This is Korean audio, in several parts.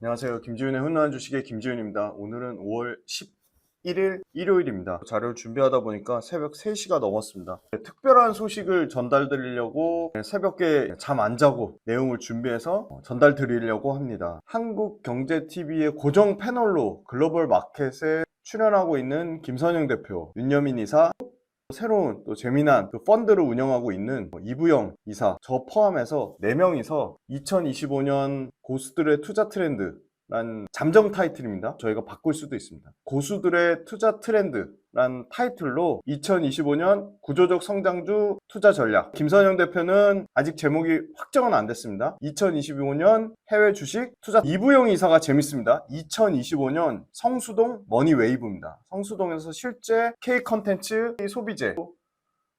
안녕하세요. 김지윤의 훈훈한 주식의 김지윤입니다. 오늘은 5월 11일 일요일입니다. 자료를 준비하다 보니까 새벽 3시가 넘었습니다. 특별한 소식을 전달 드리려고 새벽에 잠 안 자고 내용을 준비해서 전달 드리려고 합니다. 한국경제TV의 고정 패널로 글로벌 마켓에 출연하고 있는 김선영 대표, 윤여민 이사, 새로운 또 재미난 펀드를 운영하고 있는 이부영 이사, 저 포함해서 4명이서 2025년 고수들의 투자 트렌드 란 잠정 타이틀입니다. 저희가 바꿀 수도 있습니다. 고수들의 투자 트렌드란 타이틀로 2025년 구조적 성장주 투자 전략, 김선영 대표는 아직 제목이 확정은 안 됐습니다. 2025년 해외 주식 투자, 이부영 이사가 재밌습니다. 2025년 성수동 머니웨이브입니다. 성수동에서 실제 K 컨텐츠 소비재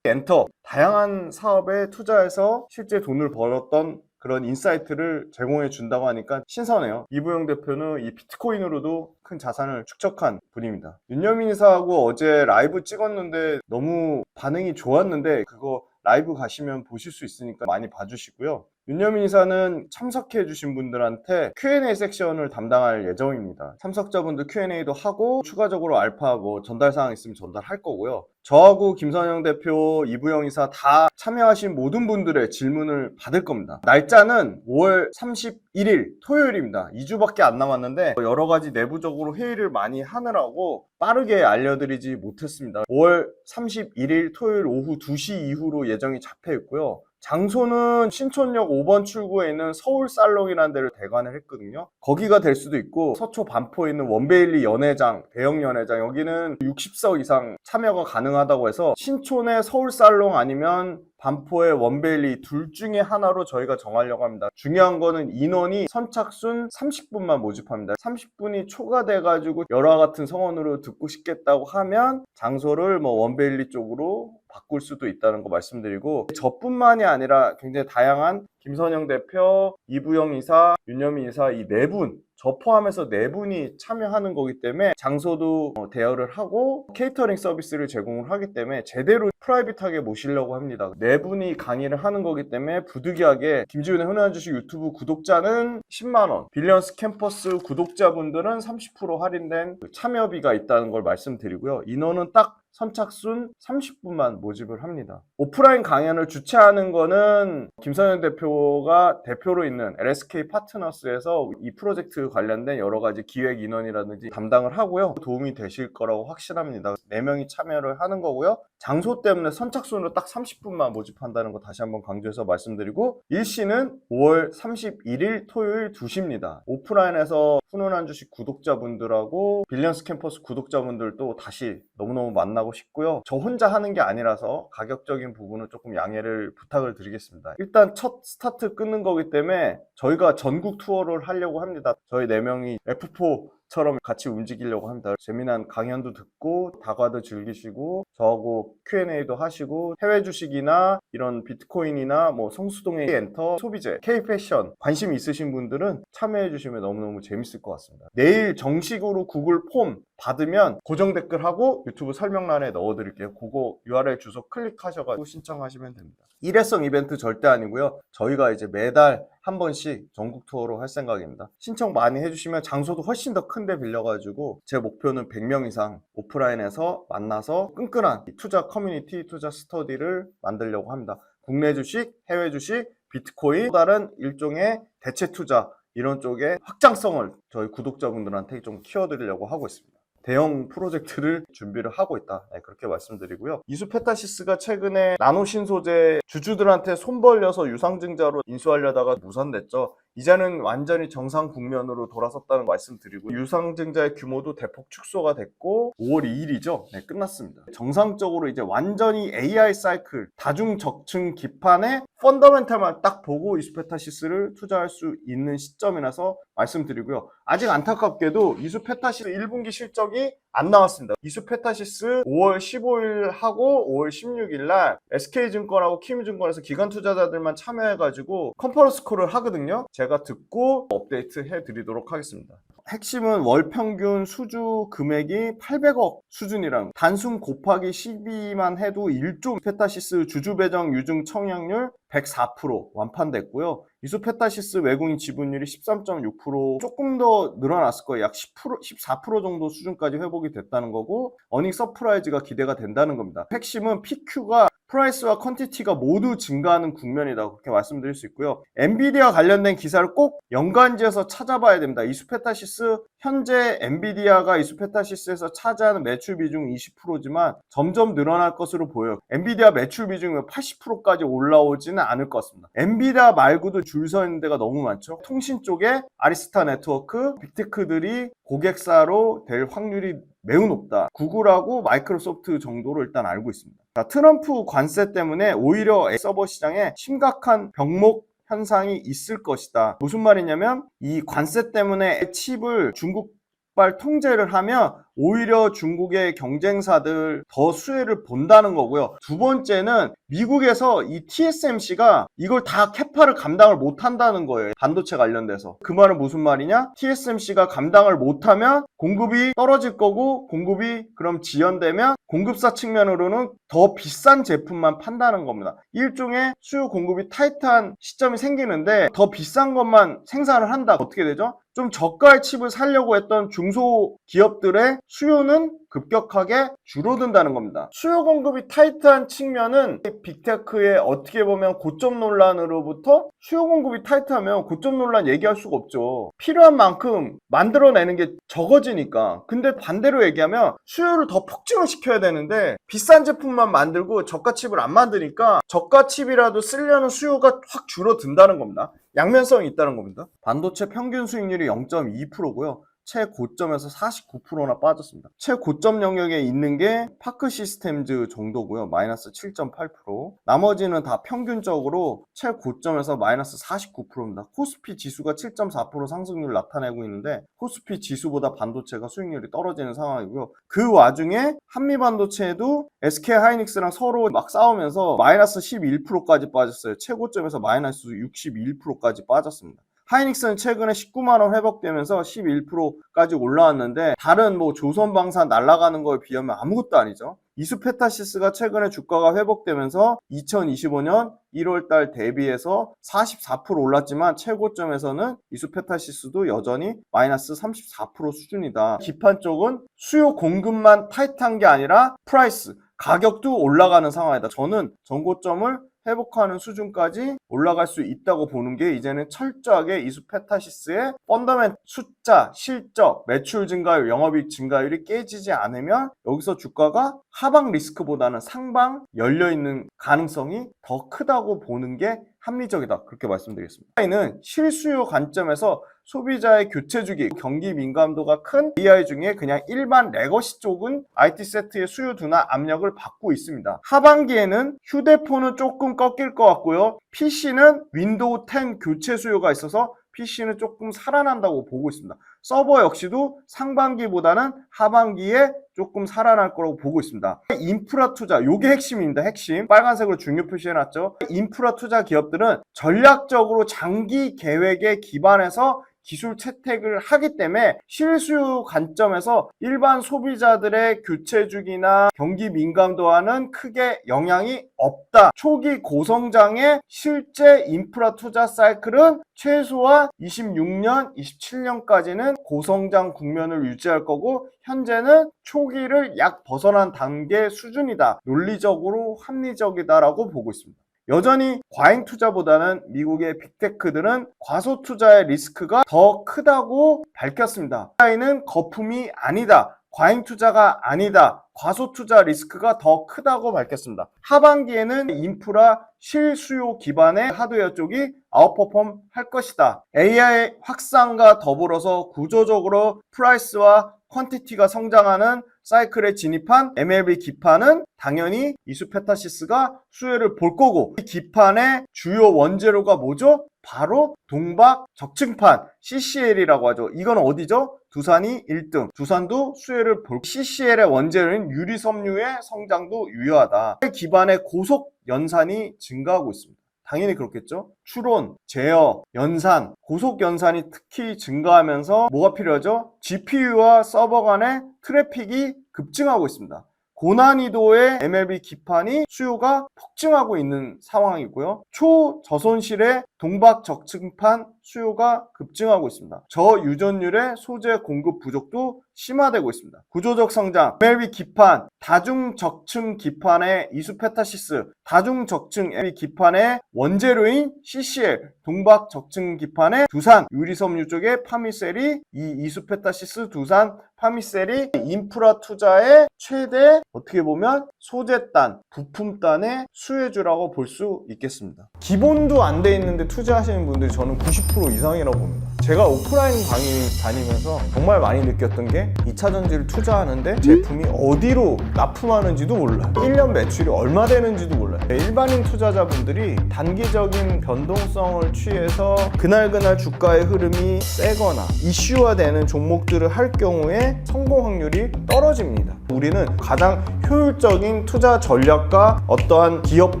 엔터 다양한 사업에 투자해서 실제 돈을 벌었던 그런 인사이트를 제공해 준다고 하니까 신선해요. 이부영 대표는 이 비트코인으로도 큰 자산을 축적한 분입니다. 윤여민 이사하고 어제 라이브 찍었는데 너무 반응이 좋았는데 그거 라이브 가시면 보실 수 있으니까 많이 봐주시고요. 윤여민 이사는 참석해 주신 분들한테 Q&A 섹션을 담당할 예정입니다. 참석자분들 Q&A도 하고 추가적으로 알파 전달사항 있으면 전달할 거고요. 저하고 김선영 대표, 이부영 이사 다 참여하신 모든 분들의 질문을 받을 겁니다. 날짜는 5월 31일 토요일입니다. 2주밖에 안 남았는데 여러 가지 내부적으로 회의를 많이 하느라고 빠르게 알려드리지 못했습니다. 5월 31일 토요일 오후 2시 이후로 예정이 잡혀 있고요. 장소는 신촌역 5번 출구에 있는 서울살롱이라는 데를 대관을 했거든요. 거기가 될 수도 있고 서초 반포에 있는 원베일리 연회장, 대형 연회장, 여기는 60석 이상 참여가 가능하다고 해서 신촌의 서울살롱 아니면 반포의 원베일리 둘 중에 하나로 저희가 정하려고 합니다. 중요한 거는 인원이 선착순 30분만 모집합니다. 30분이 초과돼가지고 열화 같은 성원으로 듣고 싶겠다고 하면 장소를 원베일리 쪽으로 바꿀 수도 있다는 거 말씀드리고, 저뿐만이 아니라 굉장히 다양한 김선영 대표, 이부영 이사, 윤여민 이사 이 4분, 저 포함해서 4분이 참여하는 거기 때문에 장소도 대여를 하고 케이터링 서비스를 제공을 하기 때문에 제대로 프라이빗하게 모시려고 합니다. 4분이 강의를 하는 거기 때문에 부득이하게 김지윤의 훈훈한 주식 유튜브 구독자는 10만원, 빌리언스 캠퍼스 구독자분들은 30% 할인된 참여비가 있다는 걸 말씀드리고요. 인원은 딱 선착순 30분만 모집을 합니다. 오프라인 강연을 주최하는 거는 김선영 대표가 대표로 있는 LSK 파트너스에서 이 프로젝트 관련된 여러 가지 기획 인원이라든지 담당을 하고요. 도움이 되실 거라고 확신합니다. 4명이 참여를 하는 거고요. 장소 때문에 선착순으로 딱 30분만 모집한다는 거 다시 한번 강조해서 말씀드리고, 일시는 5월 31일 토요일 2시입니다. 오프라인에서 훈훈한 주식 구독자분들하고 빌리언스 캠퍼스 구독자분들도 다시 너무너무 만나고 싶고요. 저 혼자 하는 게 아니라서 가격적인 부분은 조금 양해를 부탁을 드리겠습니다. 일단 첫 스타트 끊는 거기 때문에 저희가 전국 투어를 하려고 합니다. 저희 4명이 F4처럼 같이 움직이려고 합니다. 재미난 강연도 듣고 다과도 즐기시고 저하고 Q&A도 하시고 해외 주식이나 이런 비트코인이나 성수동의 엔터, 소비재, K패션 관심 있으신 분들은 참여해 주시면 너무너무 재밌을 것 같습니다. 내일 정식으로 구글 폼 받으면 고정 댓글하고 유튜브 설명란에 넣어드릴게요. 그거 URL 주소 클릭하셔가지고 신청하시면 됩니다. 일회성 이벤트 절대 아니고요. 저희가 이제 매달 한 번씩 전국 투어로 할 생각입니다. 신청 많이 해주시면 장소도 훨씬 더 큰데 빌려가지고 제 목표는 100명 이상 오프라인에서 만나서 끈끈한 투자 커뮤니티, 투자 스터디를 만들려고 합니다. 국내 주식, 해외 주식, 비트코인, 또 다른 일종의 대체 투자 이런 쪽에 확장성을 저희 구독자분들한테 좀 키워드리려고 하고 있습니다. 대형 프로젝트를 준비를 하고 있다. 그렇게 말씀드리고요. 이수페타시스가 최근에 나노 신소재 주주들한테 손 벌려서 유상증자로 인수하려다가 무산됐죠. 이제는 완전히 정상 국면으로 돌아섰다는 말씀드리고, 유상증자의 규모도 대폭 축소가 됐고 5월 2일이죠. 끝났습니다. 정상적으로 이제 완전히 AI 사이클, 다중적층 기판의 펀더멘탈만 딱 보고 이수페타시스를 투자할 수 있는 시점이라서 말씀드리고요. 아직 안타깝게도 이수페타시스 1분기 실적이 안 나왔습니다. 이수페타시스 5월 15일 하고 5월 16일 날 SK증권하고 키움증권에서 기관 투자자들만 참여해가지고 컨퍼런스 콜을 하거든요. 제가 듣고 업데이트 해드리도록 하겠습니다. 핵심은 월 평균 수주 금액이 800억 수준이랑 단순 곱하기 12만 해도 1조 페타시스 주주 배정 유증 청약률 104% 완판됐고요. 이소페타시스 외국인 지분율이 13.6%, 조금 더 늘어났을 거예요. 약 10%, 14% 정도 수준까지 회복이 됐다는 거고, 어닝 서프라이즈가 기대가 된다는 겁니다. 핵심은 PQ가 프라이스와 퀀티티가 모두 증가하는 국면이다, 그렇게 말씀드릴 수 있고요. 엔비디아 관련된 기사를 꼭 연관지어서 찾아봐야 됩니다. 이소페타시스, 현재 엔비디아가 이소페타시스에서 차지하는 매출 비중 20%지만 점점 늘어날 것으로 보여요. 엔비디아 매출 비중이 80%까지 올라오지는 않을 것 같습니다. 엔비디아 말고도 줄 서 있는 데가 너무 많죠. 통신 쪽에 아리스타 네트워크, 빅테크들이 고객사로 될 확률이 매우 높다. 구글하고 마이크로소프트 정도로 일단 알고 있습니다. 자, 트럼프 관세 때문에 오히려 서버 시장에 심각한 병목 현상이 있을 것이다. 무슨 말이냐면 이 관세 때문에 칩을 중국발 통제를 하면 오히려 중국의 경쟁사들 더 수혜를 본다는 거고요. 두 번째는 미국에서 이 TSMC가 이걸 다 캐파를 감당을 못한다는 거예요. 반도체 관련돼서. 그 말은 무슨 말이냐? TSMC가 감당을 못하면 공급이 떨어질 거고, 공급이 그럼 지연되면 공급사 측면으로는 더 비싼 제품만 판다는 겁니다. 일종의 수요 공급이 타이트한 시점이 생기는데 더 비싼 것만 생산을 한다. 어떻게 되죠? 좀 저가의 칩을 사려고 했던 중소기업들의 수요는 급격하게 줄어든다는 겁니다. 수요 공급이 타이트한 측면은 빅테크의 어떻게 보면 고점 논란으로부터 수요 공급이 타이트하면 고점 논란 얘기할 수가 없죠. 필요한 만큼 만들어내는 게 적어지니까. 근데 반대로 얘기하면 수요를 더 폭증을 시켜야 되는데 비싼 제품만 만들고 저가 칩을 안 만드니까 저가 칩이라도 쓰려는 수요가 확 줄어든다는 겁니다. 양면성이 있다는 겁니다. 반도체 평균 수익률이 0.2%고요. 최고점에서 49%나 빠졌습니다. 최고점 영역에 있는 게 파크 시스템즈 정도고요. 마이너스 7.8%. 나머지는 다 평균적으로 최고점에서 마이너스 49%입니다. 코스피 지수가 7.4% 상승률 나타내고 있는데 코스피 지수보다 반도체가 수익률이 떨어지는 상황이고요. 그 와중에 한미반도체도 SK하이닉스랑 서로 막 싸우면서 마이너스 11%까지 빠졌어요. 최고점에서 마이너스 61%까지 빠졌습니다. 하이닉스는 최근에 19만원 회복되면서 11%까지 올라왔는데 다른 뭐 조선방산 날아가는 거에 비하면 아무것도 아니죠. 이소페타시스가 최근에 주가가 회복되면서 2025년 1월달 대비해서 44% 올랐지만 최고점에서는 이소페타시스도 여전히 마이너스 34% 수준이다. 기판 쪽은 수요 공급만 타이트한 게 아니라 프라이스, 가격도 올라가는 상황이다. 저는 전고점을 회복하는 수준까지 올라갈 수 있다고 보는 게 이제는 철저하게 이소페타시스의 펀더멘트 숫자, 실적, 매출 증가율, 영업이익 증가율이 깨지지 않으면 여기서 주가가 하방 리스크보다는 상방 열려있는 가능성이 더 크다고 보는 게 합리적이다. 그렇게 말씀드리겠습니다. 이는 실수요 관점에서 소비자의 교체 주기, 경기 민감도가 큰 AI 중에 그냥 일반 레거시 쪽은 IT 세트의 수요 둔화 압력을 받고 있습니다. 하반기에는 휴대폰은 조금 꺾일 것 같고요. PC는 윈도우 10 교체 수요가 있어서 PC는 조금 살아난다고 보고 있습니다. 서버 역시도 상반기보다는 하반기에 조금 살아날 거라고 보고 있습니다. 인프라 투자, 요게 핵심입니다. 핵심. 빨간색으로 중요 표시해놨죠. 인프라 투자 기업들은 전략적으로 장기 계획에 기반해서 기술 채택을 하기 때문에 실수요 관점에서 일반 소비자들의 교체 주기나 경기 민감도와는 크게 영향이 없다. 초기 고성장의 실제 인프라 투자 사이클은 최소한 26년, 27년까지는 고성장 국면을 유지할 거고 현재는 초기를 약 벗어난 단계 수준이다. 논리적으로 합리적이다라고 보고 있습니다. 여전히 과잉 투자보다는 미국의 빅테크들은 과소 투자의 리스크가 더 크다고 밝혔습니다. AI는 거품이 아니다. 과잉 투자가 아니다. 과소 투자 리스크가 더 크다고 밝혔습니다. 하반기에는 인프라 실수요 기반의 하드웨어 쪽이 아웃퍼폼 할 것이다. AI 확산과 더불어서 구조적으로 프라이스와 퀀티티가 성장하는 사이클에 진입한 MLB 기판은 당연히 이소페타시스가 수혜를 볼 거고 이 기판의 주요 원재료가 뭐죠? 바로 동박 적층판 CCL이라고 하죠. 이건 어디죠? 두산이 1등. 두산도 수혜를 볼 CCL의 원재료인 유리섬유의 성장도 유효하다. 기반의 고속 연산이 증가하고 있습니다. 당연히 그렇겠죠. 추론, 제어, 연산, 고속 연산이 특히 증가하면서 뭐가 필요하죠? GPU와 서버 간의 트래픽이 급증하고 있습니다. 고난이도의 MLB 기판이 수요가 폭증하고 있는 상황이고요. 초저손실의 동박 적층판 수요가 급증하고 있습니다. 저유전율의 소재 공급 부족도 심화되고 있습니다. 구조적 성장, MLB 기판, 다중적층 기판의 이수페타시스, 다중적층 MLB 기판의 원재료인 CCL, 동박적층 기판의 두산 유리섬유 쪽의 파미셀이 이 이수페타시스 두산 파미셀이 인프라 투자의 최대 어떻게 보면 소재단, 부품단의 수혜주라고 볼 수 있겠습니다. 기본도 안 돼 있는데 투자하시는 분들이 저는 90% 이상이라고 봅니다. 제가 오프라인 강의 다니면서 정말 많이 느꼈던 게 2차전지를 투자하는데 제품이 어디로 납품하는지도 몰라요. 1년 매출이 얼마 되는지도 몰라요. 일반인 투자자분들이 단기적인 변동성을 취해서 그날 주가의 흐름이 세거나 이슈화되는 종목들을 할 경우에 성공 확률이 떨어집니다. 우리는 가장 효율적인 투자 전략과 어떠한 기업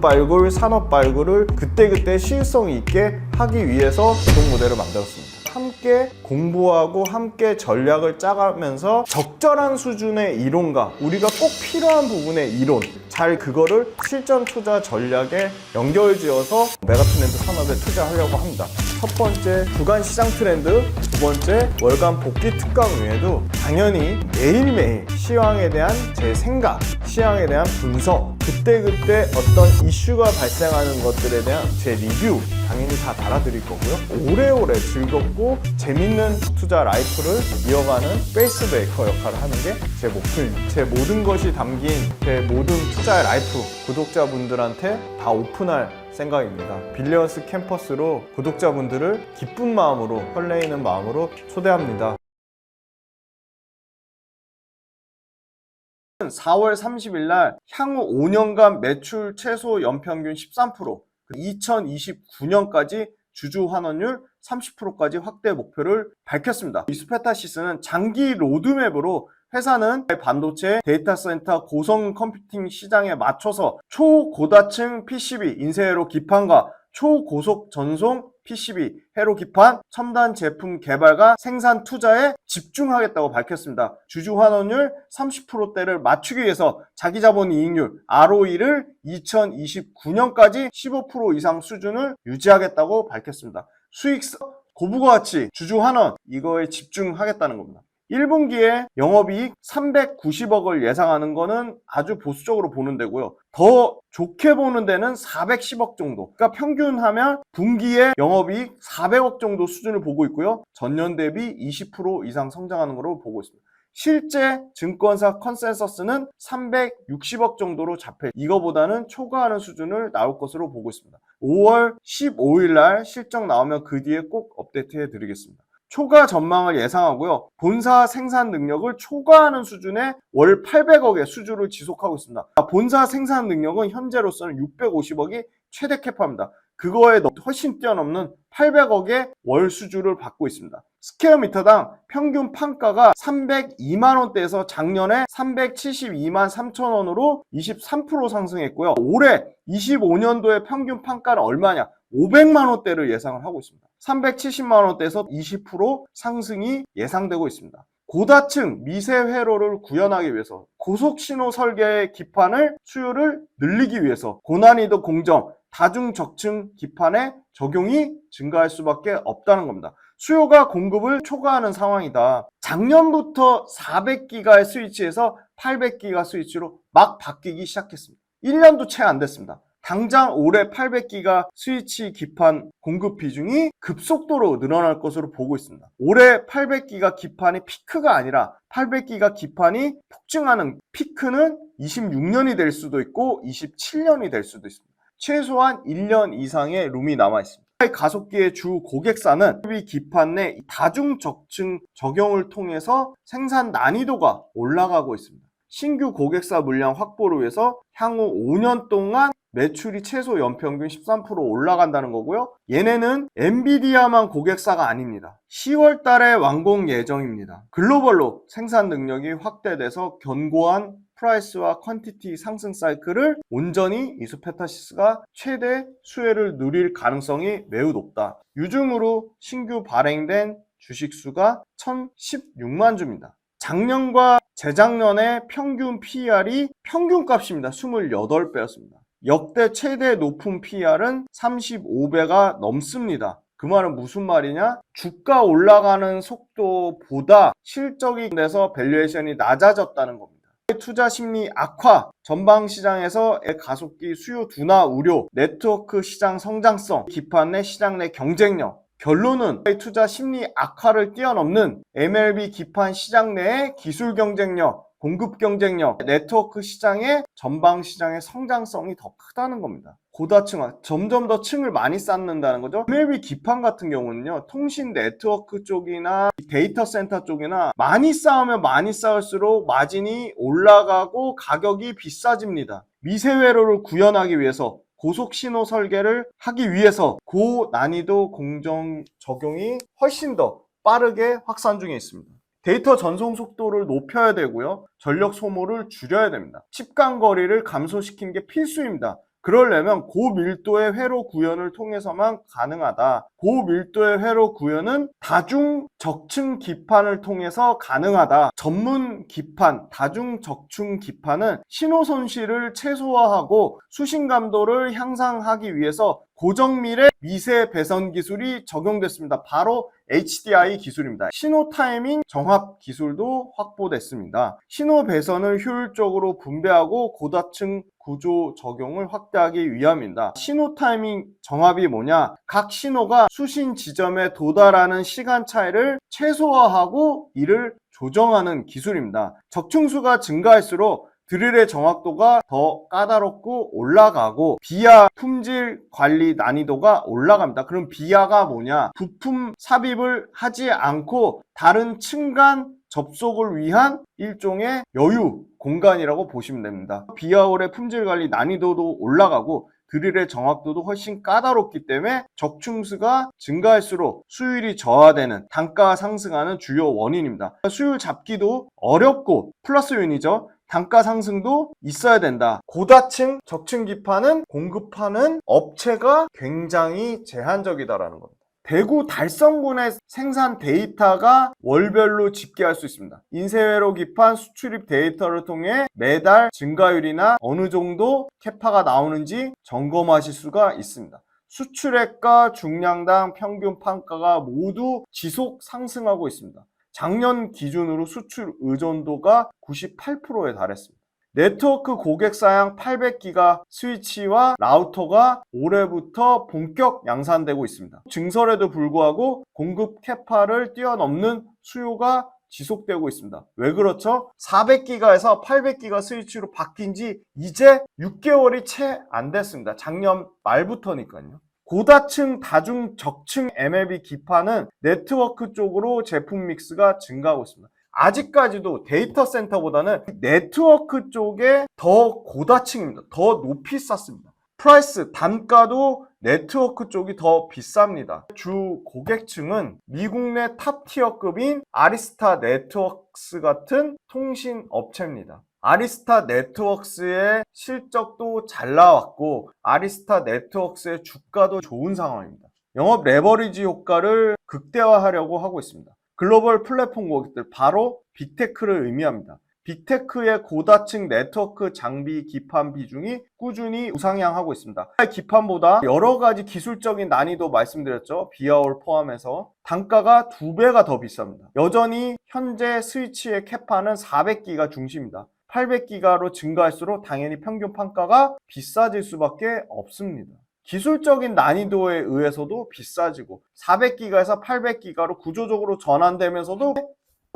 발굴, 산업 발굴을 그때그때 시일성 있게 하기 위해서 이동 모델을 만들었습니다. 함께 공부하고 함께 전략을 짜가면서 적절한 수준의 이론과 우리가 꼭 필요한 부분의 이론, 잘 그거를 실전 투자 전략에 연결지어서 메가트렌드 산업에 투자하려고 합니다. 첫 번째 주간 시장 트렌드, 두 번째 월간 복귀 특강 외에도 당연히 매일매일 시황에 대한 제 생각, 시황에 대한 분석, 그때그때 어떤 이슈가 발생하는 것들에 대한 제 리뷰 당연히 다 달아드릴 거고요. 오래오래 즐겁고 재밌는 투자 라이프를 이어가는 페이스메이커 역할을 하는 게 제 목표입니다. 제 모든 것이 담긴 제 모든 투자의 라이프 구독자분들한테 다 오픈할 생각입니다. 빌리언스 캠퍼스로 구독자분들을 기쁜 마음으로, 설레이는 마음으로 초대합니다. 4월 30일 날 향후 5년간 매출 최소 연평균 13%, 2029년까지 주주 환원율 30%까지 확대 목표를 밝혔습니다. 이수페타시스는 장기 로드맵으로 회사는 반도체, 데이터 센터, 고성 컴퓨팅 시장에 맞춰서 초고다층 PCB, 인쇄회로 기판과 초고속 전송 PCB, 회로 기판, 첨단 제품 개발과 생산 투자에 집중하겠다고 밝혔습니다. 주주 환원율 30%대를 맞추기 위해서 자기자본 이익률 ROE를 2029년까지 15% 이상 수준을 유지하겠다고 밝혔습니다. 수익성, 고부가가치, 주주 환원 이거에 집중하겠다는 겁니다. 1분기에 영업이익 390억을 예상하는 거는 아주 보수적으로 보는 데고요. 더 좋게 보는 데는 410억 정도. 그러니까 평균하면 분기에 영업이익 400억 정도 수준을 보고 있고요. 전년 대비 20% 이상 성장하는 것으로 보고 있습니다. 실제 증권사 컨센서스는 360억 정도로 잡혀 이거보다는 초과하는 수준을 나올 것으로 보고 있습니다. 5월 15일 날 실적 나오면 그 뒤에 꼭 업데이트 해드리겠습니다. 초과 전망을 예상하고요. 본사 생산 능력을 초과하는 수준의 월 800억의 수주를 지속하고 있습니다. 본사 생산 능력은 현재로서는 650억이 최대 캐파입니다. 그거에 훨씬 뛰어넘는 800억의 월 수주를 받고 있습니다. 스퀘어미터당 평균 판가가 302만원대에서 작년에 372만 3천원으로 23% 상승했고요. 올해 25년도의 평균 판가는 얼마냐? 500만원대를 예상을 하고 있습니다. 370만원대에서 20% 상승이 예상되고 있습니다. 고다층 미세 회로를 구현하기 위해서 고속신호 설계의 기판을 수요를 늘리기 위해서 고난이도 공정, 다중적층 기판의 적용이 증가할 수밖에 없다는 겁니다. 수요가 공급을 초과하는 상황이다. 작년부터 400기가의 스위치에서 800기가 스위치로 막 바뀌기 시작했습니다. 1년도 채 안 됐습니다. 당장 올해 800기가 스위치 기판 공급 비중이 급속도로 늘어날 것으로 보고 있습니다. 올해 800기가 기판이 피크가 아니라 800기가 기판이 폭증하는 피크는 26년이 될 수도 있고 27년이 될 수도 있습니다. 최소한 1년 이상의 룸이 남아 있습니다. 가속기의 주 고객사는 MLB 기판 내 다중적층 적용을 통해서 생산 난이도가 올라가고 있습니다. 신규 고객사 물량 확보를 위해서 향후 5년 동안 매출이 최소 연평균 13% 올라간다는 거고요. 얘네는 엔비디아만 고객사가 아닙니다. 10월 달에 완공 예정입니다. 글로벌로 생산 능력이 확대돼서 견고한 프라이스와 퀀티티 상승 사이클을 온전히 이수페타시스가 최대 수혜를 누릴 가능성이 매우 높다. 유중으로 신규 발행된 주식수가 1016만 주입니다. 작년과 재작년의 평균 PER이 평균값입니다. 28배였습니다. 역대 최대 높은 PER은 35배가 넘습니다. 그 말은 무슨 말이냐? 주가 올라가는 속도보다 실적이 돼서 밸류에이션이 낮아졌다는 겁니다. 투자 심리 악화, 전방 시장에서 가속기 수요 둔화 우려, 네트워크 시장 성장성, 기판 내 시장 내 경쟁력, 결론은 투자 심리 악화를 뛰어넘는 MLB 기판 시장 내의 기술 경쟁력, 공급 경쟁력, 네트워크 시장의 전방 시장의 성장성이 더 크다는 겁니다. 고다층화, 점점 더 층을 많이 쌓는다는 거죠. MLB 기판 같은 경우는요, 통신 네트워크 쪽이나 데이터 센터 쪽이나 많이 쌓으면 많이 쌓을수록 마진이 올라가고 가격이 비싸집니다. 미세회로를 구현하기 위해서 고속 신호 설계를 하기 위해서 고난이도 공정 적용이 훨씬 더 빠르게 확산 중에 있습니다. 데이터 전송 속도를 높여야 되고요. 전력 소모를 줄여야 됩니다. 칩간 거리를 감소시키는 게 필수입니다. 그러려면 고밀도의 회로 구현을 통해서만 가능하다. 고밀도의 회로 구현은 다중 적층 기판을 통해서 가능하다. 전문 기판, 다중 적층 기판은 신호 손실을 최소화하고 수신 감도를 향상하기 위해서 고정밀의 미세 배선 기술이 적용됐습니다. 바로 HDI 기술입니다. 신호 타이밍 정합 기술도 확보됐습니다. 신호 배선을 효율적으로 분배하고 고다층 구조 적용을 확대하기 위함입니다. 신호 타이밍 정합이 뭐냐? 각 신호가 수신 지점에 도달하는 시간 차이를 최소화하고 이를 조정하는 기술입니다. 적층수가 증가할수록 드릴의 정확도가 더 까다롭고 올라가고 비하 품질 관리 난이도가 올라갑니다. 그럼 비하가 뭐냐? 부품 삽입을 하지 않고 다른 층 간 접속을 위한 일종의 여유 공간이라고 보시면 됩니다. 비하홀의 품질 관리 난이도도 올라가고 드릴의 정확도도 훨씬 까다롭기 때문에 적층수가 증가할수록 수율이 저하되는, 단가가 상승하는 주요 원인입니다. 수율 잡기도 어렵고 플러스 요인이죠. 단가 상승도 있어야 된다. 고다층, 적층 기판은 공급하는 업체가 굉장히 제한적이다라는 겁니다. 대구 달성군의 생산 데이터가 월별로 집계할 수 있습니다. 인쇄회로 기판 수출입 데이터를 통해 매달 증가율이나 어느 정도 캐파가 나오는지 점검하실 수가 있습니다. 수출액과 중량당 평균 판가가 모두 지속 상승하고 있습니다. 작년 기준으로 수출 의존도가 98%에 달했습니다. 네트워크 고객 사양 800기가 스위치와 라우터가 올해부터 본격 양산되고 있습니다. 증설에도 불구하고 공급 캐파를 뛰어넘는 수요가 지속되고 있습니다. 왜 그렇죠? 400기가에서 800기가 스위치로 바뀐 지 이제 6개월이 채 안 됐습니다. 작년 말부터니까요. 고다층, 다중, 적층 MLB 기판은 네트워크 쪽으로 제품 믹스가 증가하고 있습니다. 아직까지도 데이터 센터보다는 네트워크 쪽에 더 고다층입니다. 더 높이 쌌습니다. 프라이스, 단가도 네트워크 쪽이 더 비쌉니다. 주 고객층은 미국 내 탑티어급인 아리스타 네트워크스 같은 통신 업체입니다. 아리스타 네트워크스의 실적도 잘 나왔고 아리스타 네트워크스의 주가도 좋은 상황입니다. 영업 레버리지 효과를 극대화하려고 하고 있습니다. 글로벌 플랫폼 고객들, 바로 빅테크를 의미합니다. 빅테크의 고다층 네트워크 장비 기판 비중이 꾸준히 우상향하고 있습니다. 기판보다 여러 가지 기술적인 난이도 말씀드렸죠. 비하홀 포함해서 단가가 2배가 더 비쌉니다. 여전히 현재 스위치의 캐파는 400기가 중심입니다. 800기가로 증가할수록 당연히 평균 판가가 비싸질 수밖에 없습니다. 기술적인 난이도에 의해서도 비싸지고 400기가에서 800기가로 구조적으로 전환되면서도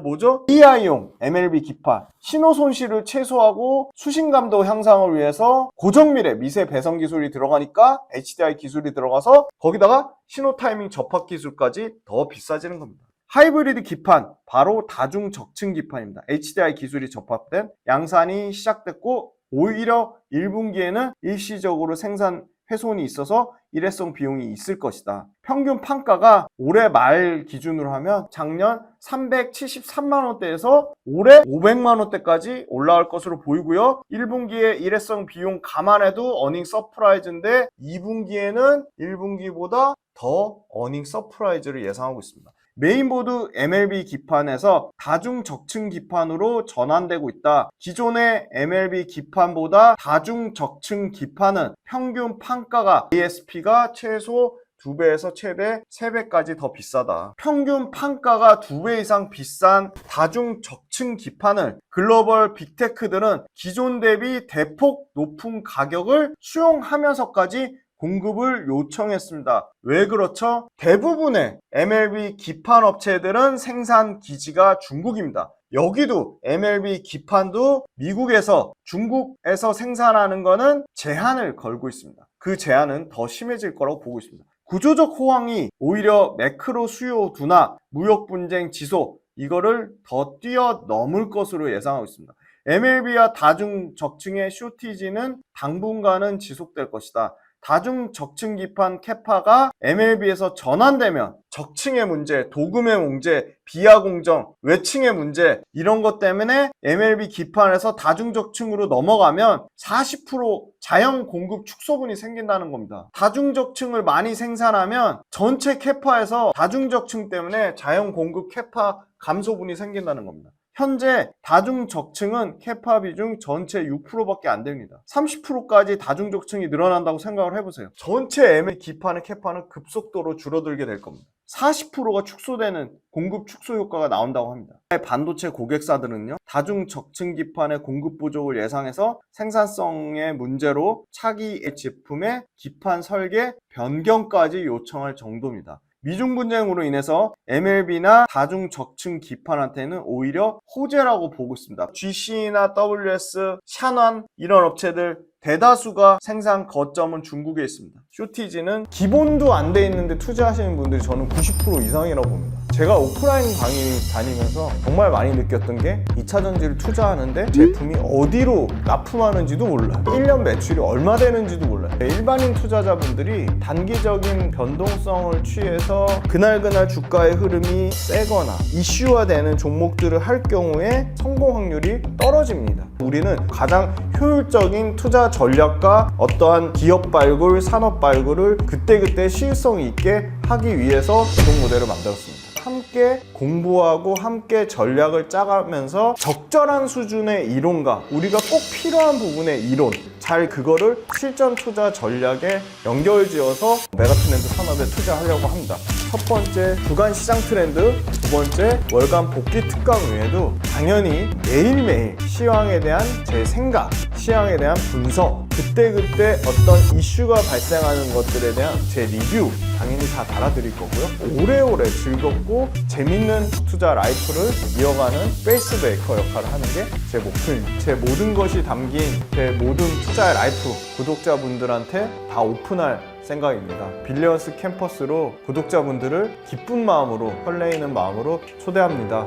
뭐죠? AI용 MLB 기판, 신호 손실을 최소화하고 수신감도 향상을 위해서 고정밀의 미세 배선 기술이 들어가니까 HDI 기술이 들어가서 거기다가 신호 타이밍 접합 기술까지 더 비싸지는 겁니다. 하이브리드 기판, 바로 다중 적층 기판입니다. HDI 기술이 접합된 양산이 시작됐고 오히려 1분기에는 일시적으로 생산 훼손이 있어서 일회성 비용이 있을 것이다. 평균 판가가 올해 말 기준으로 하면 작년 373만원대에서 올해 500만원대까지 올라갈 것으로 보이고요. 1분기에 일회성 비용 감안해도 어닝 서프라이즈인데 2분기에는 1분기보다 더 어닝 서프라이즈를 예상하고 있습니다. 메인보드 MLB 기판에서 다중 적층 기판으로 전환되고 있다. 기존의 MLB 기판보다 다중 적층 기판은 평균 판가가 ASP가 최소 2배에서 최대 3배까지 더 비싸다. 평균 판가가 2배 이상 비싼 다중 적층 기판을 글로벌 빅테크들은 기존 대비 대폭 높은 가격을 수용하면서까지 공급을 요청했습니다. 왜 그렇죠? 대부분의 MLB 기판 업체들은 생산 기지가 중국입니다. 여기도 MLB 기판도 미국에서 중국에서 생산하는 거는 제한을 걸고 있습니다. 그 제한은 더 심해질 거라고 보고 있습니다. 구조적 호황이 오히려 매크로 수요 둔화, 무역 분쟁 지속 이거를 더 뛰어넘을 것으로 예상하고 있습니다. MLB와 다중 적층의 쇼티지는 당분간은 지속될 것이다. 다중 적층 기판 캐파가 MLB에서 전환되면 적층의 문제, 도금의 문제, 비하 공정, 외층의 문제 이런 것 때문에 MLB 기판에서 다중 적층으로 넘어가면 40% 자연 공급 축소분이 생긴다는 겁니다. 다중 적층을 많이 생산하면 전체 캐파에서 다중 적층 때문에 자연 공급 캐파 감소분이 생긴다는 겁니다. 현재 다중 적층은 캐파 비중 전체 6%밖에 안 됩니다. 30%까지 다중 적층이 늘어난다고 생각을 해보세요. 전체 ML 기판의 캐파는 급속도로 줄어들게 될 겁니다. 40%가 축소되는 공급 축소 효과가 나온다고 합니다. 반도체 고객사들은요, 다중 적층 기판의 공급 부족을 예상해서 생산성의 문제로 차기 제품의 기판 설계 변경까지 요청할 정도입니다. 미중 분쟁으로 인해서 MLB나 다중 적층 기판한테는 오히려 호재라고 보고 있습니다. GC나 WS, 샤넌 이런 업체들 대다수가 생산 거점은 중국에 있습니다. 쇼티지는 기본도 안 돼 있는데 투자하시는 분들이 저는 90% 이상이라고 봅니다. 제가 오프라인 강의 다니면서 정말 많이 느꼈던 게 2차전지를 투자하는데 제품이 어디로 납품하는지도 몰라요. 1년 매출이 얼마 되는지도 몰라요. 일반인 투자자분들이 단기적인 변동성을 취해서 그날그날 주가의 흐름이 세거나 이슈화되는 종목들을 할 경우에 성공 확률이 떨어집니다. 우리는 가장 효율적인 투자 전략과 어떠한 기업 발굴, 산업 발굴을 그때그때 시일성 있게 하기 위해서 이동 모델을 만들었습니다. 함께 공부하고 함께 전략을 짜가면서 적절한 수준의 이론과 우리가 꼭 필요한 부분의 이론 잘 그거를 실전 투자 전략에 연결지어서 메가트렌드 산업에 투자하려고 합니다. 첫 번째 주간 시장 트렌드, 두 번째 월간 복귀 특강 외에도 당연히 매일매일 시황에 대한 제 생각, 시황에 대한 분석, 그때그때 어떤 이슈가 발생하는 것들에 대한 제 리뷰 당연히 다 달아드릴 거고요. 오래오래 즐겁고 재밌는 투자 라이프를 이어가는 페이스메이커 역할을 하는 게 제 목표입니다. 제 모든 것이 담긴 제 모든 투자의 라이프 구독자분들한테 다 오픈할 생각입니다. 빌리언스 캠퍼스로 구독자분들을 기쁜 마음으로 설레이는 마음으로 초대합니다.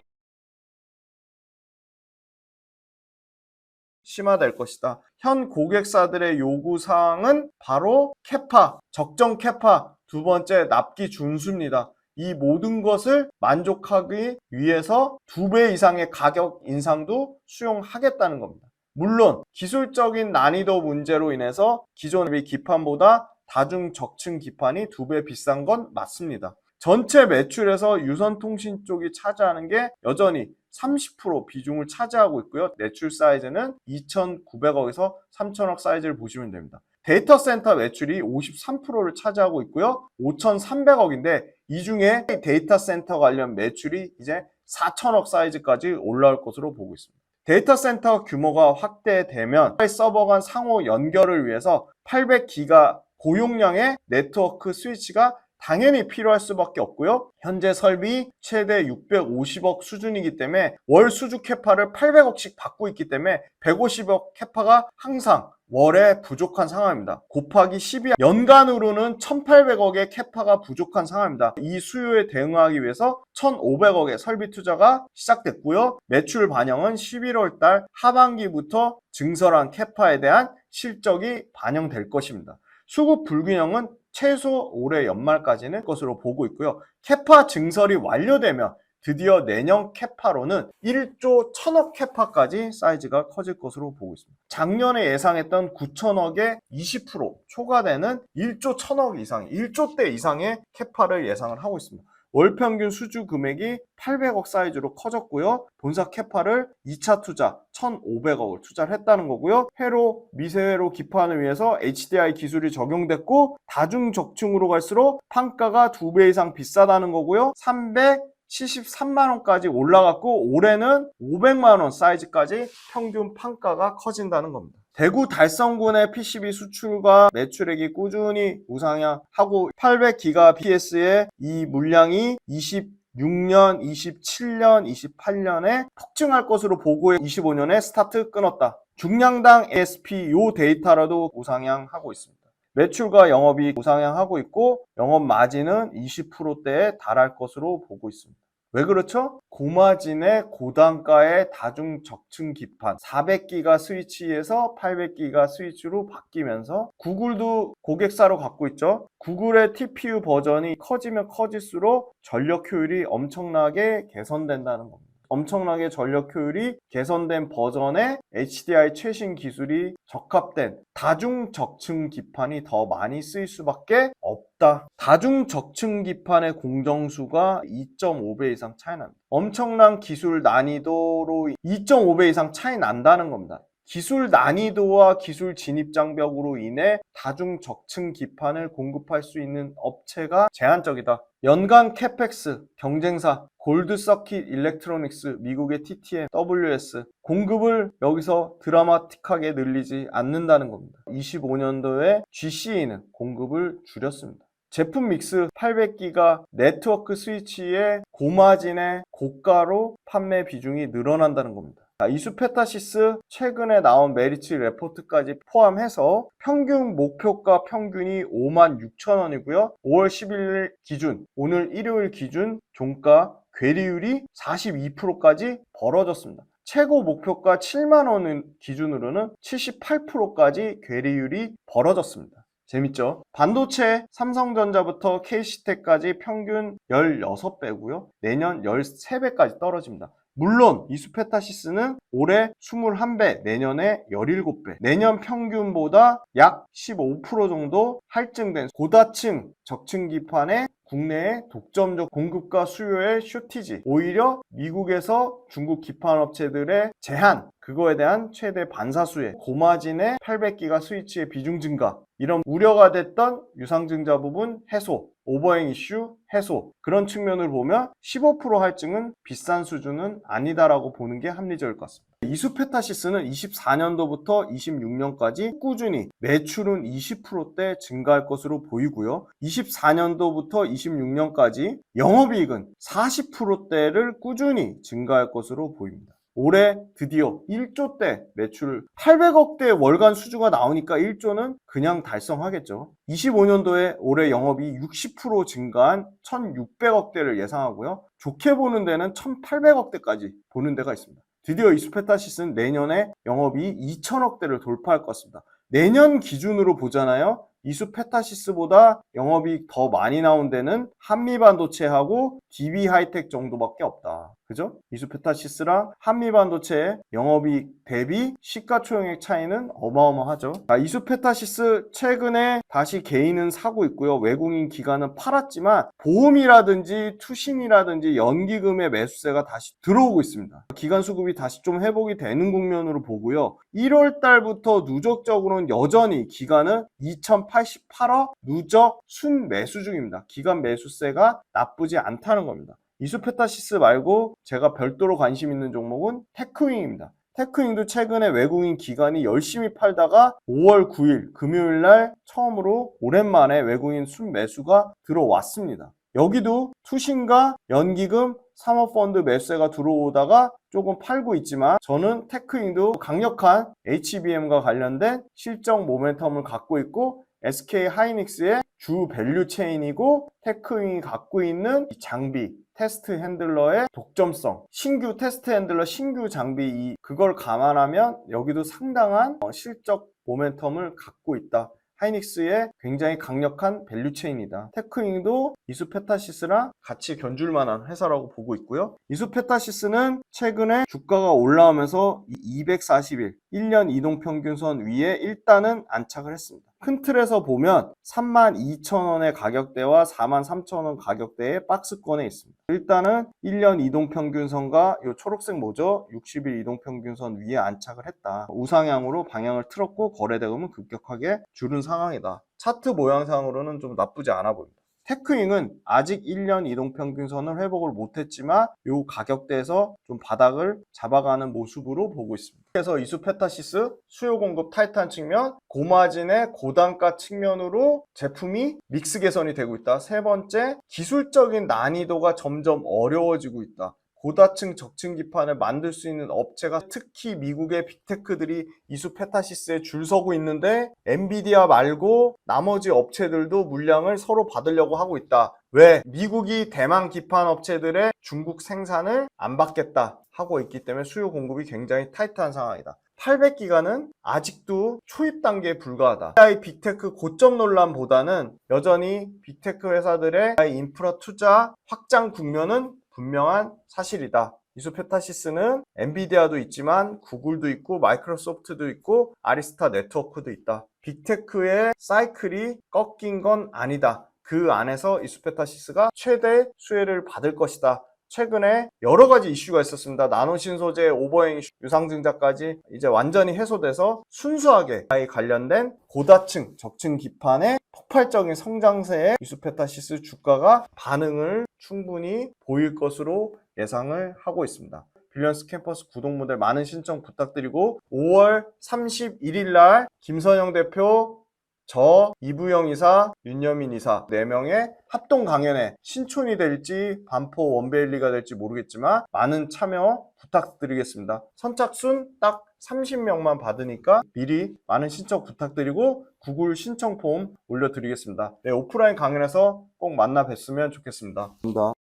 심화될 것이다. 현 고객사들의 요구사항은 바로 캐파, 적정 캐파, 두 번째 납기 준수입니다. 이 모든 것을 만족하기 위해서 2배 이상의 가격 인상도 수용하겠다는 겁니다. 물론 기술적인 난이도 문제로 인해서 기존의 기판보다 다중 적층 기판이 2배 비싼 건 맞습니다. 전체 매출에서 유선통신 쪽이 차지하는 게 여전히 30% 비중을 차지하고 있고요. 매출 사이즈는 2,900억에서 3,000억 사이즈를 보시면 됩니다. 데이터 센터 매출이 53%를 차지하고 있고요. 5,300억인데 이 중에 데이터 센터 관련 매출이 이제 4,000억 사이즈까지 올라올 것으로 보고 있습니다. 데이터 센터 규모가 확대되면 서버 간 상호 연결을 위해서 800기가 고용량의 네트워크 스위치가 당연히 필요할 수밖에 없고요. 현재 설비 최대 650억 수준이기 때문에 월 수주 캐파를 800억씩 받고 있기 때문에 150억 캐파가 항상 월에 부족한 상황입니다. 곱하기 12 연간으로는 1800억의 캐파가 부족한 상황입니다. 이 수요에 대응하기 위해서 1500억의 설비 투자가 시작됐고요. 매출 반영은 11월 달 하반기부터 증설한 캐파에 대한 실적이 반영될 것입니다. 수급 불균형은 최소 올해 연말까지는 것으로 보고 있고요. 캐파 증설이 완료되면 드디어 내년 캐파로는 1조 1000억 캐파까지 사이즈가 커질 것으로 보고 있습니다. 작년에 예상했던 9천억의 20% 초과되는 1조 1000억 이상, 1조대 이상의 캐파를 예상을 하고 있습니다. 월 평균 수주 금액이 800억 사이즈로 커졌고요. 본사 캐파를 2차 투자 1,500억을 투자를 했다는 거고요. 회로, 미세회로 기판을 위해서 HDI 기술이 적용됐고 다중적층으로 갈수록 판가가 2배 이상 비싸다는 거고요. 373만 원까지 올라갔고 올해는 500만 원 사이즈까지 평균 판가가 커진다는 겁니다. 대구 달성군의 PCB 수출과 매출액이 꾸준히 우상향하고 800GBps의 이 물량이 26년, 27년, 28년에 폭증할 것으로 보고해 25년에 스타트 끊었다. 중량당 ASP 요 데이터라도 우상향하고 있습니다. 매출과 영업이익 우상향하고 있고 영업 마진은 20%대에 달할 것으로 보고 있습니다. 왜 그렇죠? 고마진의 고단가의 다중적층 기판 400기가 스위치에서 800기가 스위치로 바뀌면서 구글도 고객사로 갖고 있죠. 구글의 TPU 버전이 커지면 커질수록 전력 효율이 엄청나게 개선된다는 겁니다. 엄청나게 전력 효율이 개선된 버전의 HDI 최신 기술이 적합된 다중적층 기판이 더 많이 쓰일 수밖에 없다. 다중적층 기판의 공정수가 2.5배 이상 차이 납니다. 엄청난 기술 난이도로 2.5배 이상 차이 난다는 겁니다. 기술 난이도와 기술 진입 장벽으로 인해 다중적층 기판을 공급할 수 있는 업체가 제한적이다. 연간 캐펙스 경쟁사 골드서킷 일렉트로닉스 미국의 TTM WS 공급을 여기서 드라마틱하게 늘리지 않는다는 겁니다. 25년도에 GCE는 공급을 줄였습니다. 제품 믹스 800기가 네트워크 스위치의 고마진의 고가로 판매 비중이 늘어난다는 겁니다. 이수페타시스 최근에 나온 메리츠 레포트까지 포함해서 평균 목표가 평균이 56,000원이고요. 5월 11일 기준, 오늘 일요일 기준 종가 괴리율이 42%까지 벌어졌습니다. 최고 목표가 7만원 기준으로는 78%까지 괴리율이 벌어졌습니다. 재밌죠? 반도체 삼성전자부터 KC텍까지 평균 16배고요. 내년 13배까지 떨어집니다. 물론 이수페타시스는 올해 21배, 내년에 17배, 내년 평균보다 약 15% 정도 할증된 고다층 적층 기판의 국내의 독점적 공급과 수요의 쇼티지, 오히려 미국에서 중국 기판 업체들의 제한, 그거에 대한 최대 반사수혜, 고마진의 800기가 스위치의 비중 증가, 이런 우려가 됐던 유상증자 부분 해소, 오버행 이슈 해소, 그런 측면을 보면 15% 할증은 비싼 수준은 아니다라고 보는 게 합리적일 것 같습니다. 이수페타시스는 24년도부터 26년까지 꾸준히 매출은 20%대 증가할 것으로 보이고요. 24년도부터 26년까지 영업이익은 40%대를 꾸준히 증가할 것으로 보입니다. 올해 드디어 1조대 매출 800억대 월간 수주가 나오니까 1조는 그냥 달성하겠죠. 25년도에 올해 영업이 60% 증가한 1600억대를 예상하고요. 좋게 보는 데는 1800억대까지 보는 데가 있습니다. 드디어 이수페타시스는 내년에 영업이 2000억대를 돌파할 것 같습니다. 내년 기준으로 보잖아요. 이수페타시스보다 영업이익 더 많이 나온 데는 한미반도체하고 DB하이텍 정도밖에 없다. 그죠? 이수페타시스랑 한미반도체의 영업이익 대비 시가총액 차이는 어마어마하죠. 이수페타시스 최근에 다시 개인은 사고 있고요. 외국인 기관은 팔았지만 보험이라든지 투신이라든지 연기금의 매수세가 다시 들어오고 있습니다. 기관 수급이 다시 좀 회복이 되는 국면으로 보고요. 1월 달부터 누적적으로는 여전히 기관은 2088억 누적 순매수 중입니다. 기관 매수세가 나쁘지 않다는 겁니다. 이수페타시스 말고 제가 별도로 관심 있는 종목은 테크윙입니다. 테크윙도 최근에 외국인 기관이 열심히 팔다가 5월 9일 금요일날 처음으로 오랜만에 외국인 순매수가 들어왔습니다. 여기도 투신과 연기금, 사모펀드 매수세가 들어오다가 조금 팔고 있지만 저는 테크윙도 강력한 HBM과 관련된 실적 모멘텀을 갖고 있고 SK 하이닉스의 주 밸류 체인이고 테크윙이 갖고 있는 장비, 테스트 핸들러의 독점성, 신규 테스트 핸들러, 신규 장비 그걸 감안하면 여기도 상당한 실적 모멘텀을 갖고 있다. 하이닉스의 굉장히 강력한 밸류체인이다. 테크윙도 이수페타시스랑 같이 견줄 만한 회사라고 보고 있고요. 이수페타시스는 최근에 주가가 올라오면서 241, 1년 이동평균선 위에 일단은 안착을 했습니다. 큰 틀에서 보면 32,000원의 가격대와 43,000원 가격대의 박스권에 있습니다. 일단은 1년 이동평균선과 이 초록색 뭐죠? 60일 이동평균선 위에 안착을 했다. 우상향으로 방향을 틀었고 거래대금은 급격하게 줄은 상황이다. 차트 모양상으로는 좀 나쁘지 않아 보입니다. 테크잉은 아직 1년 이동평균선을 회복을 못했지만 이 가격대에서 좀 바닥을 잡아가는 모습으로 보고 있습니다. 그래서 이수페타시스 수요 공급 타이트한 측면, 고마진의 고단가 측면으로 제품이 믹스 개선이 되고 있다. 세 번째, 기술적인 난이도가 점점 어려워지고 있다. 고다층 적층 기판을 만들 수 있는 업체가 특히 미국의 빅테크들이 이수페타시스에 줄 서고 있는데 엔비디아 말고 나머지 업체들도 물량을 서로 받으려고 하고 있다. 왜? 미국이 대만 기판 업체들의 중국 생산을 안 받겠다 하고 있기 때문에 수요 공급이 굉장히 타이트한 상황이다. 800기가는 아직도 초입 단계에 불과하다. AI 빅테크 고점 논란보다는 여전히 빅테크 회사들의 AI 인프라 투자 확장 국면은 분명한 사실이다. 이수페타시스는 엔비디아도 있지만 구글도 있고 마이크로소프트도 있고 아리스타 네트워크도 있다. 빅테크의 사이클이 꺾인 건 아니다. 그 안에서 이수페타시스가 최대 수혜를 받을 것이다. 최근에 여러 가지 이슈가 있었습니다. 나노 신소재 오버행 이슈, 유상증자까지 이제 완전히 해소돼서 순수하게 AI 관련된 고다층, 적층 기판의 폭발적인 성장세에 이수페타시스 주가가 반응을 충분히 보일 것으로 예상을 하고 있습니다. 빌리언스 캠퍼스 구독 모델 많은 신청 부탁드리고 5월 31일 날 김선영 대표, 저, 이부영 이사, 윤여민 이사 4명의 합동 강연에 신촌이 될지 반포 원베일리가 될지 모르겠지만 많은 참여 부탁드리겠습니다. 선착순 딱 30명만 받으니까 미리 많은 신청 부탁드리고 구글 신청 폼 올려드리겠습니다. 네, 오프라인 강연에서 꼭 만나 뵀으면 좋겠습니다. 감사합니다.